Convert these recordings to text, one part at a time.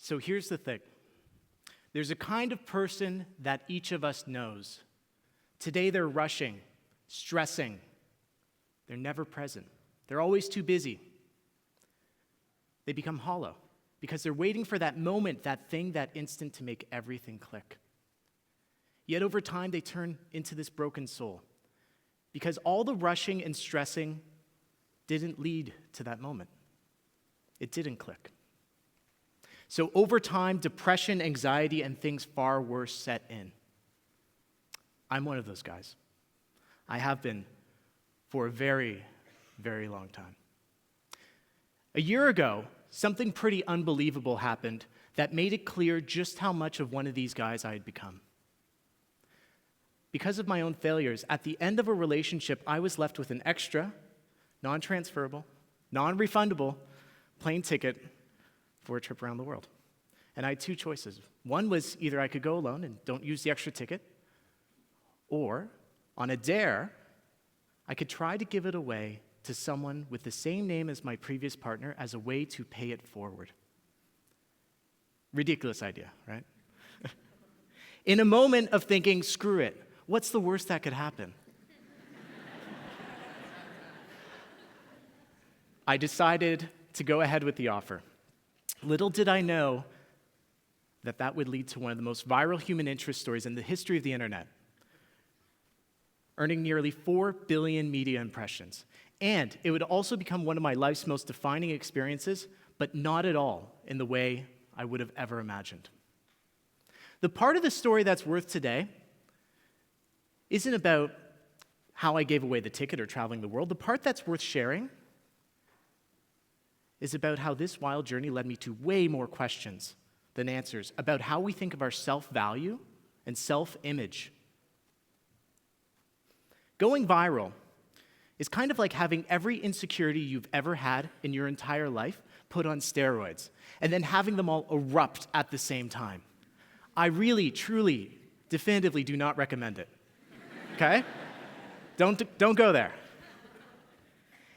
So here's the thing. There's a kind of person that each of us knows. Today they're rushing, stressing. They're never present. They're always too busy. They become hollow because they're waiting for that moment, that thing, that instant to make everything click. Yet over time, they turn into this broken soul because all the rushing and stressing didn't lead to that moment. It didn't click. So over time, depression, anxiety, and things far worse set in. I'm one of those guys. I have been for a very, very long time. A year ago, something pretty unbelievable happened that made it clear just how much of one of these guys I had become. Because of my own failures, at the end of a relationship, I was left with an extra, non-transferable, non-refundable plane ticket for a trip around the world. And I had two choices. One was either I could go alone and don't use the extra ticket, or on a dare, I could try to give it away to someone with the same name as my previous partner as a way to pay it forward. Ridiculous idea, right? In a moment of thinking, screw it, what's the worst that could happen? I decided to go ahead with the offer. Little did I know that that would lead to one of the most viral human interest stories in the history of the internet, earning nearly 4 billion media impressions. And it would also become one of my life's most defining experiences, but not at all in the way I would have ever imagined. The part of the story that's worth today isn't about how I gave away the ticket or traveling the world. The part that's worth sharing is about how this wild journey led me to way more questions than answers about how we think of our self-value and self-image. Going viral is kind of like having every insecurity you've ever had in your entire life put on steroids, and then having them all erupt at the same time. I really, truly, definitively do not recommend it, okay? Don't go there.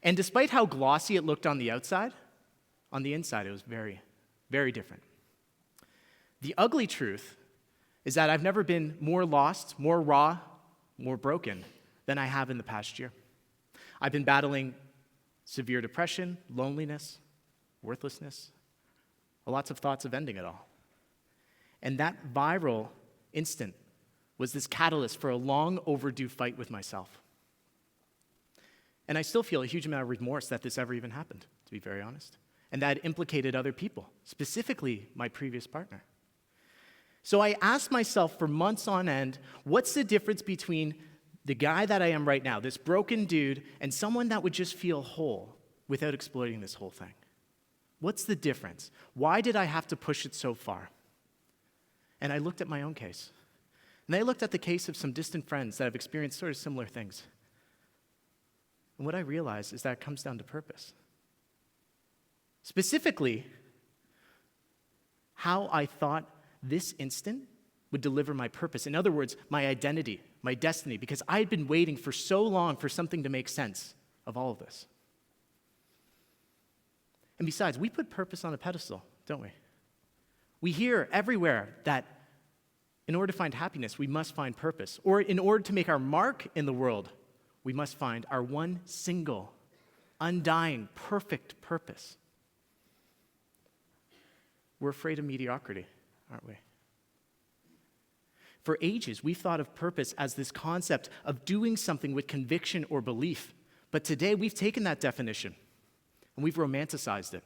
And despite how glossy it looked on the outside, on the inside it was very, very different. The ugly truth is that I've never been more lost, more raw, more broken than I have in the past year. I've been battling severe depression, loneliness, worthlessness, lots of thoughts of ending it all. And that viral instant was this catalyst for a long overdue fight with myself. And I still feel a huge amount of remorse that this ever even happened, to be very honest, and that it implicated other people, specifically my previous partner. So I asked myself for months on end, what's the difference between the guy that I am right now, this broken dude, and someone that would just feel whole without exploiting this whole thing? What's the difference? Why did I have to push it so far? And I looked at my own case. And I looked at the case of some distant friends that have experienced sort of similar things. And what I realized is that it comes down to purpose. Specifically, how I thought this instant would deliver my purpose. In other words, my identity, my destiny, because I had been waiting for so long for something to make sense of all of this. And besides, we put purpose on a pedestal, don't we? We hear everywhere that in order to find happiness, we must find purpose. Or in order to make our mark in the world, we must find our one single, undying, perfect purpose. We're afraid of mediocrity, aren't we? For ages, we've thought of purpose as this concept of doing something with conviction or belief. But today, we've taken that definition and we've romanticized it.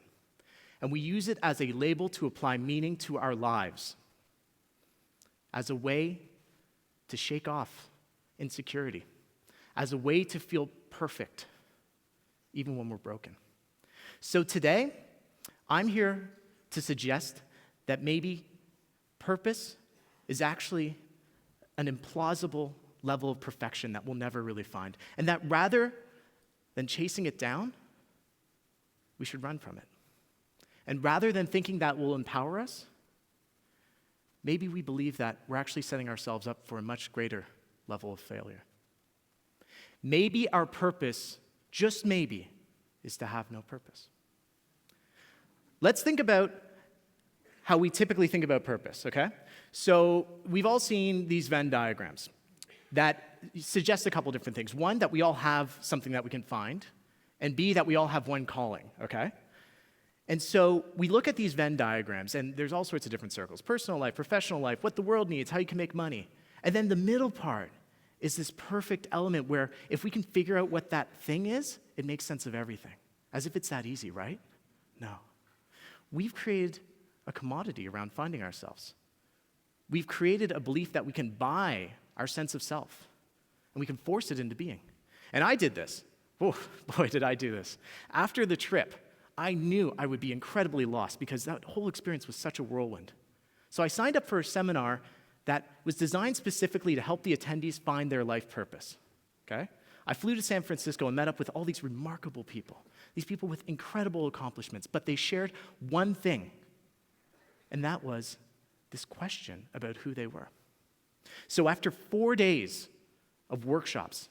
And we use it as a label to apply meaning to our lives, as a way to shake off insecurity, as a way to feel perfect, even when we're broken. So today, I'm here to suggest that maybe purpose is actually an implausible level of perfection that we'll never really find. And that rather than chasing it down, we should run from it. And rather than thinking that will empower us, maybe we believe that we're actually setting ourselves up for a much greater level of failure. Maybe our purpose, just maybe, is to have no purpose. Let's think about how we typically think about purpose, okay? So we've all seen these Venn diagrams that suggest a couple different things. One, that we all have something that we can find, and B, that we all have one calling, okay? And so we look at these Venn diagrams, and there's all sorts of different circles: personal life, professional life, what the world needs, how you can make money. And then the middle part is this perfect element where if we can figure out what that thing is, it makes sense of everything. As if it's that easy, right? No. We've created a commodity around finding ourselves. We've created a belief that we can buy our sense of self, and we can force it into being. And I did this. Oh, boy, did I do this. After the trip, I knew I would be incredibly lost because that whole experience was such a whirlwind. So I signed up for a seminar that was designed specifically to help the attendees find their life purpose, okay? I flew to San Francisco and met up with all these remarkable people, these people with incredible accomplishments, but they shared one thing, and that was this question about who they were. So after 4 days of workshops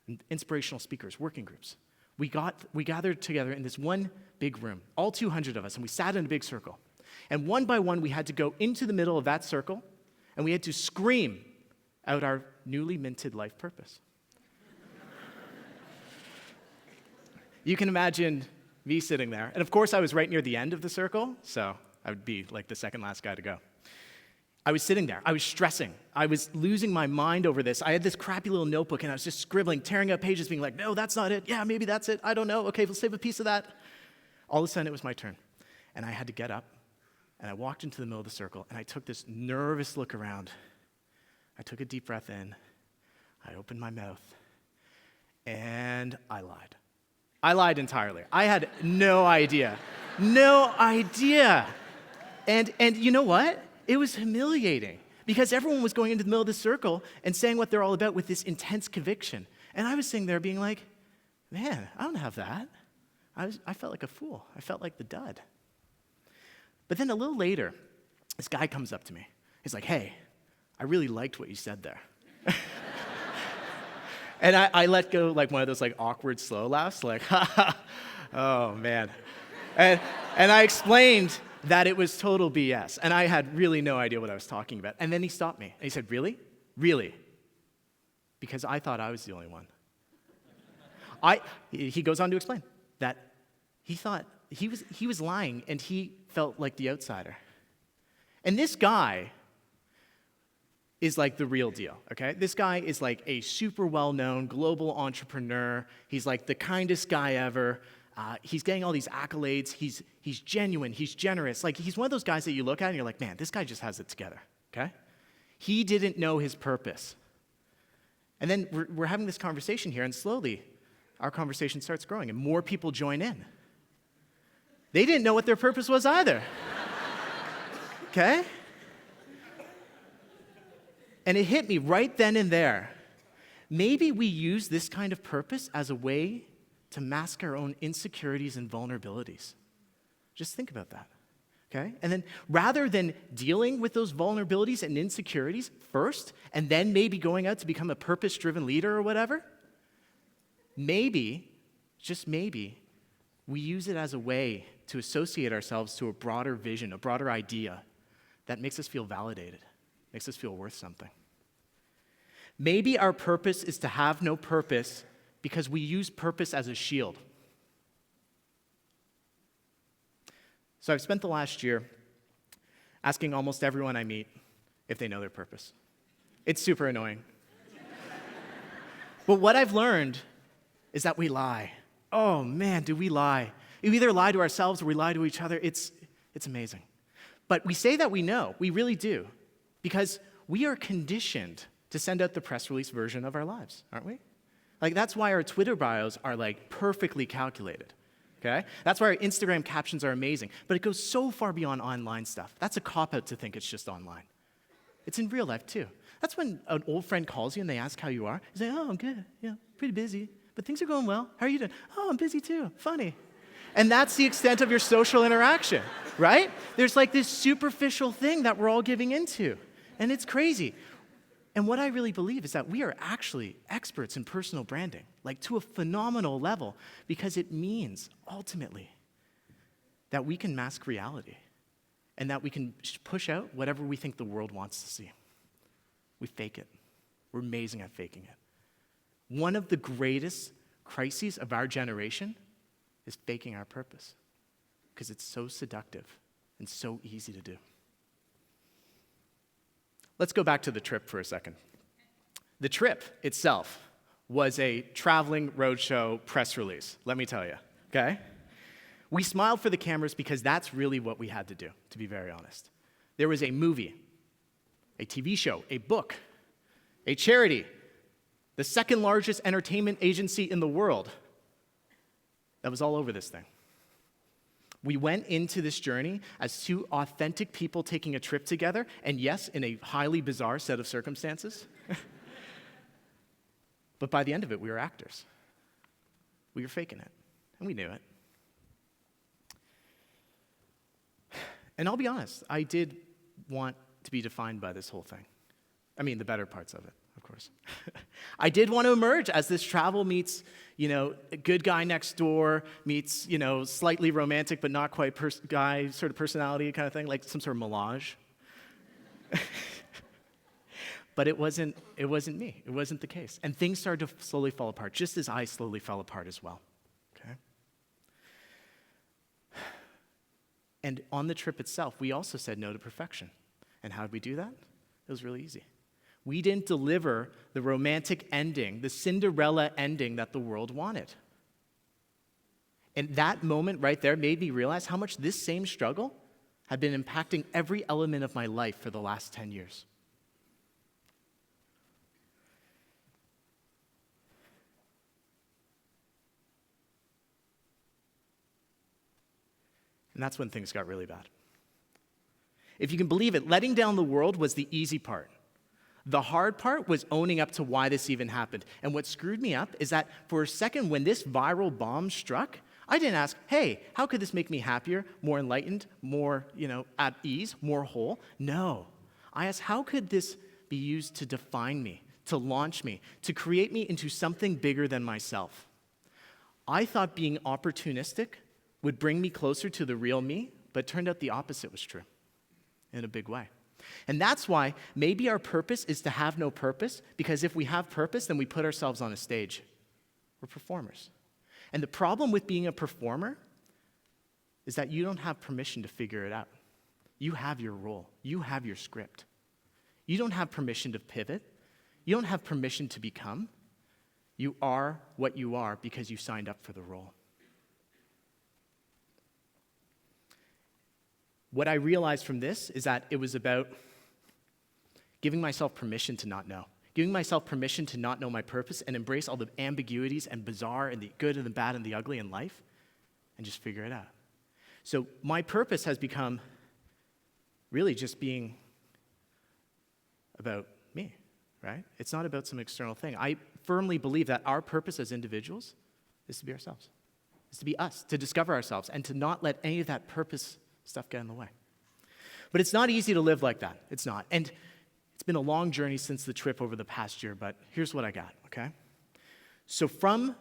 and inspirational speakers, working groups, we gathered together in this one big room, all 200 of us, and we sat in a big circle. And one by one, we had to go into the middle of that circle, and we had to scream out our newly minted life purpose. You can imagine me sitting there. And of course, I was right near the end of the circle, so I would be like the second last guy to go. I was sitting there. I was stressing. I was losing my mind over this. I had this crappy little notebook, and I was just scribbling, tearing up pages, being like, no, that's not it. Yeah, maybe that's it. I don't know. Okay, we'll save a piece of that. All of a sudden, it was my turn. And I had to get up, and I walked into the middle of the circle, and I took this nervous look around. I took a deep breath in. I opened my mouth, and I lied. I lied entirely. I had no idea. No idea. And you know what? It was humiliating because everyone was going into the middle of the circle and saying what they're all about with this intense conviction. And I was sitting there being like, man, I don't have that. I felt like a fool. I felt like the dud. But then a little later, this guy comes up to me. He's like, hey, I really liked what you said there. And I let go like one of those like awkward slow laughs, like, ha ha, oh man. And I explained that it was total BS, and I had really no idea what I was talking about. And then he stopped me, and he said, really? Really? Because I thought I was the only one. He goes on to explain that he thought he was lying, and he felt like the outsider. And this guy is like the real deal, okay? This guy is like a super well-known global entrepreneur. He's like the kindest guy ever. He's getting all these accolades. He's genuine. He's generous. Like, he's one of those guys that you look at and you're like, man, this guy just has it together, okay? He didn't know his purpose. And then we're having this conversation here, and slowly our conversation starts growing, and more people join in. They didn't know what their purpose was either, okay? And it hit me right then and there. Maybe we use this kind of purpose as a way to mask our own insecurities and vulnerabilities. Just think about that, okay? And then rather than dealing with those vulnerabilities and insecurities first, and then maybe going out to become a purpose-driven leader or whatever, maybe, just maybe, we use it as a way to associate ourselves to a broader vision, a broader idea that makes us feel validated, makes us feel worth something. Maybe our purpose is to have no purpose because we use purpose as a shield. So I've spent the last year asking almost everyone I meet if they know their purpose. It's super annoying. But what I've learned is that we lie. Oh man, do we lie. We either lie to ourselves or we lie to each other. It's amazing. But we say that we know. We really do. Because we are conditioned to send out the press release version of our lives, aren't we? Like, that's why our Twitter bios are like perfectly calculated, okay? That's why our Instagram captions are amazing. But it goes so far beyond online stuff. That's a cop-out to think it's just online. It's in real life too. That's when an old friend calls you and they ask how you are. You say, oh, I'm good, yeah, pretty busy, but things are going well. How are you doing? Oh, I'm busy too, funny. And that's the extent of your social interaction, right? There's like this superficial thing that we're all giving into, and it's crazy. And what I really believe is that we are actually experts in personal branding, like to a phenomenal level, because it means, ultimately, that we can mask reality. and that we can push out whatever we think the world wants to see. We fake it. We're amazing at faking it. One of the greatest crises of our generation is faking our purpose because it's so seductive and so easy to do. Let's go back to the trip for a second. The trip itself was a traveling roadshow press release, let me tell you, okay? We smiled for the cameras because that's really what we had to do, to be very honest. There was a movie, a TV show, a book, a charity, the second largest entertainment agency in the world that was all over this thing. We went into this journey as two authentic people taking a trip together, and yes, in a highly bizarre set of circumstances. But by the end of it, we were actors. We were faking it, and we knew it. And I'll be honest, I did want to be defined by this whole thing. I mean, the better parts of it, of course. I did want to emerge as this travel meets, a good guy next door, meets, slightly romantic but not quite guy sort of personality kind of thing, like some sort of melange. But it wasn't me. It wasn't the case. And things started to slowly fall apart, just as I slowly fell apart as well. Okay? And on the trip itself, we also said no to perfection. And how did we do that? It was really easy. We didn't deliver the romantic ending, the Cinderella ending that the world wanted. And that moment right there made me realize how much this same struggle had been impacting every element of my life for the last 10 years. And that's when things got really bad. If you can believe it, letting down the world was the easy part. The hard part was owning up to why this even happened. And what screwed me up is that for a second, when this viral bomb struck, I didn't ask, hey, how could this make me happier, more enlightened, more, at ease, more whole? No. I asked, how could this be used to define me, to launch me, to create me into something bigger than myself? I thought being opportunistic would bring me closer to the real me, but it turned out the opposite was true in a big way. And that's why maybe our purpose is to have no purpose, because if we have purpose, then we put ourselves on a stage. We're performers. And the problem with being a performer is that you don't have permission to figure it out. You have your role. You have your script. You don't have permission to pivot. You don't have permission to become. You are what you are because you signed up for the role. What I realized from this is that it was about giving myself permission to not know, giving myself permission to not know my purpose and embrace all the ambiguities and bizarre and the good and the bad and the ugly in life and just figure it out. So my purpose has become really just being about me, right? It's not about some external thing. I firmly believe that our purpose as individuals is to be ourselves, is to be us, to discover ourselves, and to not let any of that purpose stuff get in the way. But it's not easy to live like that. It's not. And it's been a long journey since the trip over the past year, but here's what I got, okay? So from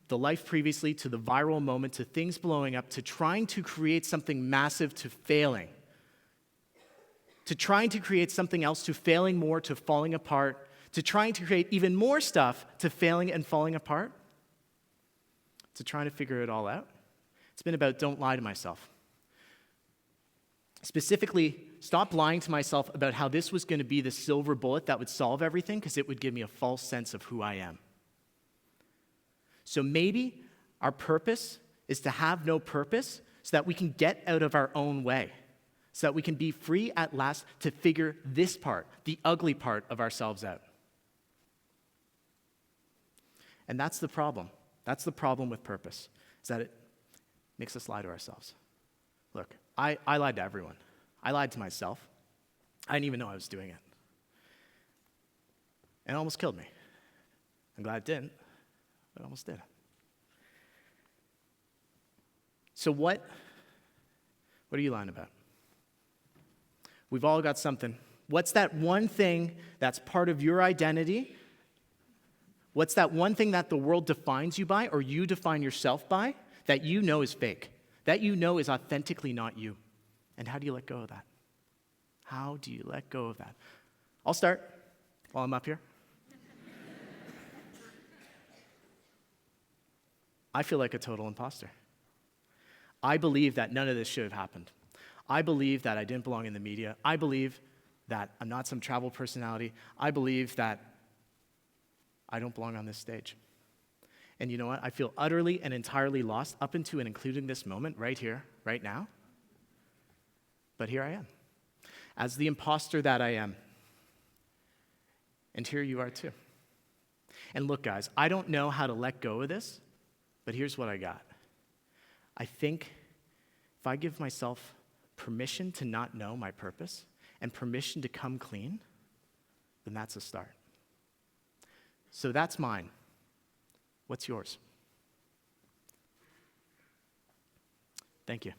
the life previously to the viral moment to things blowing up to trying to create something massive to failing, to trying to create something else to failing more to falling apart, to trying to create even more stuff to failing and falling apart, to trying to figure it all out. It's been about don't lie to myself. Specifically, stop lying to myself about how this was going to be the silver bullet that would solve everything, because it would give me a false sense of who I am. So maybe our purpose is to have no purpose so that we can get out of our own way, so that we can be free at last to figure this part, the ugly part of ourselves out. And that's the problem. That's the problem with purpose, is that it makes us lie to ourselves. Look, I lied to everyone. I lied to myself. I didn't even know I was doing it. And it almost killed me. I'm glad it didn't, but it almost did. So what are you lying about? We've all got something. What's that one thing that's part of your identity? What's that one thing that the world defines you by, or you define yourself by, that you know is fake, that you know is authentically not you? And how do you let go of that? How do you let go of that? I'll start while I'm up here. I feel like a total imposter. I believe that none of this should have happened. I believe that I didn't belong in the media. I believe that I'm not some travel personality. I believe that I don't belong on this stage. And you know what? I feel utterly and entirely lost up into and including this moment right here, right now. But here I am, as the imposter that I am. And here you are too. And look, guys, I don't know how to let go of this, but here's what I got. I think if I give myself permission to not know my purpose and permission to come clean, then that's a start. So that's mine. What's yours? Thank you.